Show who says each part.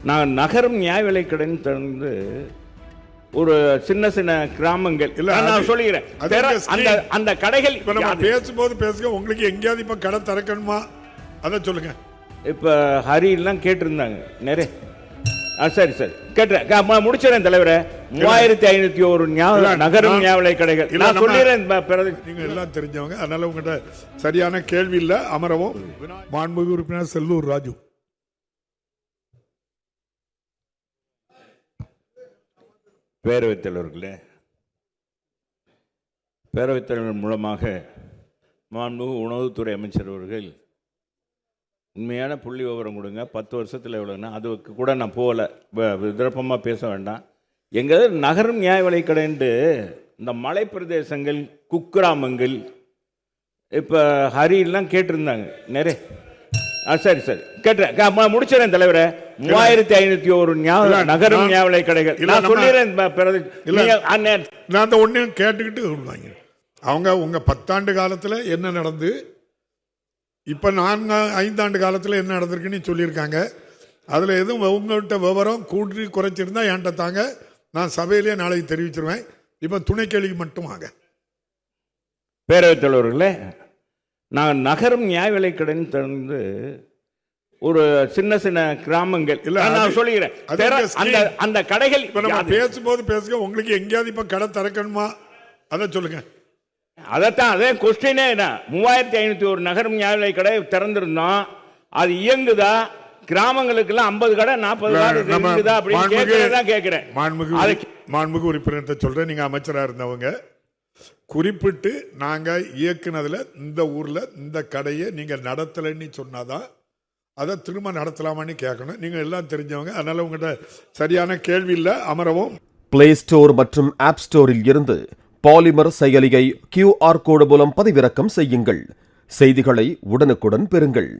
Speaker 1: நான் நகரம் நியாய விலை கடன் திறந்து ஒரு சின்ன சின்ன கிராமங்கள் நான் சொல்லுகிறேன். அந்த கடைகள்
Speaker 2: இப்ப நம்ம பேசும்போது பேசுங்க. உங்களுக்கு எங்கேயாவது இப்ப கடை திறக்கணுமா அத சொல்லுங்க.
Speaker 1: இப்ப ஹரி எல்லாம் கேட்டிருந்தாங்க நிறைய. சரி சரி கேட்டுறேன், முடிச்சிடறேன் தலைவரே. 3501 நகரம் நியாய விலை கடைகள் நான் சொல்லிடுறேன்.
Speaker 2: நீங்க எல்லாம் தெரிஞ்சவங்க, அதனால உங்ககிட்ட சரியான கேள்வி இல்ல. அமரவும். மாண்புமிகு உறுப்பினர் செல்லூர் ராஜு.
Speaker 1: பேரவைத் தலைவர்களே, பேரவைத் தலைவர் மூலமாக மாண்புமிகு உணவுத்துறை அமைச்சர் அவர்கள் உண்மையான புள்ளி விவரம் கொடுங்க. 10 வருஷத்தில் எவ்வளோன்னா அதுக்கு கூட நான் போகலை, விருப்பமாக பேச வேண்டாம். எங்கள் நகரம் நியாய விலை கடைன்ட்டு இந்த மலை பிரதேசங்கள் குக்கிராமங்கள் இப்போ ஹரியெல்லாம் கேட்டிருந்தாங்க நிறைய. சரி சரி கேட்டுறேன், முடிச்சிடறேன் தலைவரே. 3501 நகரம் நியாய விலை கடைகள் நான் சொல்லிடுறேன்.
Speaker 2: நான் ஒன்னு கேட்டுக்கிட்டு சொல்லுவாங்க. அவங்க உங்க 10 ஆண்டு காலத்தில் என்ன நடந்து இப்ப 5 ஆண்டு காலத்தில் என்ன நடந்திருக்குன்னு சொல்லியிருக்காங்க. அதுல எதுவும் உங்கள்கிட்ட விவரம் கூட்டி குறைச்சிருந்தா என்கிட்ட தாங்க, நான் சபையிலேயே நாளைக்கு தெரிவிச்சிருவேன். இப்ப துணை கேள்வி மட்டும் வாங்க.
Speaker 1: பேரவைத் தலைவர்களே, நான் நகரம் நியாய விலை கடன் திறந்து ஒரு சின்ன சின்ன கிராமங்கள் நான் சொல்லுகிறேன். அந்த கடைகள்
Speaker 2: இப்ப நம்ம பேசும்போது பேசுங்க. உங்களுக்கு எங்கேயாவது இப்ப கடை திறக்கணுமா அத சொல்லுங்க.
Speaker 1: அதைத்தான் அதே கொஸ்டினே. 3501 நகரம் நியாய விலை கடை திறந்திருந்தோம், அது இயங்குதா? கிராமங்களுக்கெல்லாம் 50 கடை 40 கடை இயங்குதா அப்படின்னு கேட்கிறேன்.
Speaker 2: மாண்புமிகு உறுப்பினர் சொல்றேன். நீங்க அமைச்சரா இருந்தவங்க குறிப்பிட்டு நாங்க இயக்குனதுல இந்த ஊர்ல இந்த கடையை நீங்க நடத்தலன்னு சொன்னாதான் அதை திரும்ப நடத்தலாமான்னு கேட்கணும். நீங்க எல்லாம் தெரிஞ்சவங்க, அதனால உங்கள்கிட்ட சரியான கேள்வி இல்ல. அமரவும்.
Speaker 3: பிளே ஸ்டோர் மற்றும் ஆப் ஸ்டோரில் இருந்து பாலிமர் செயலியை QR கோடு மூலம் பதிவிறக்கம் செய்யுங்கள். செய்திகளை உடனுக்குடன் பெறுங்கள்.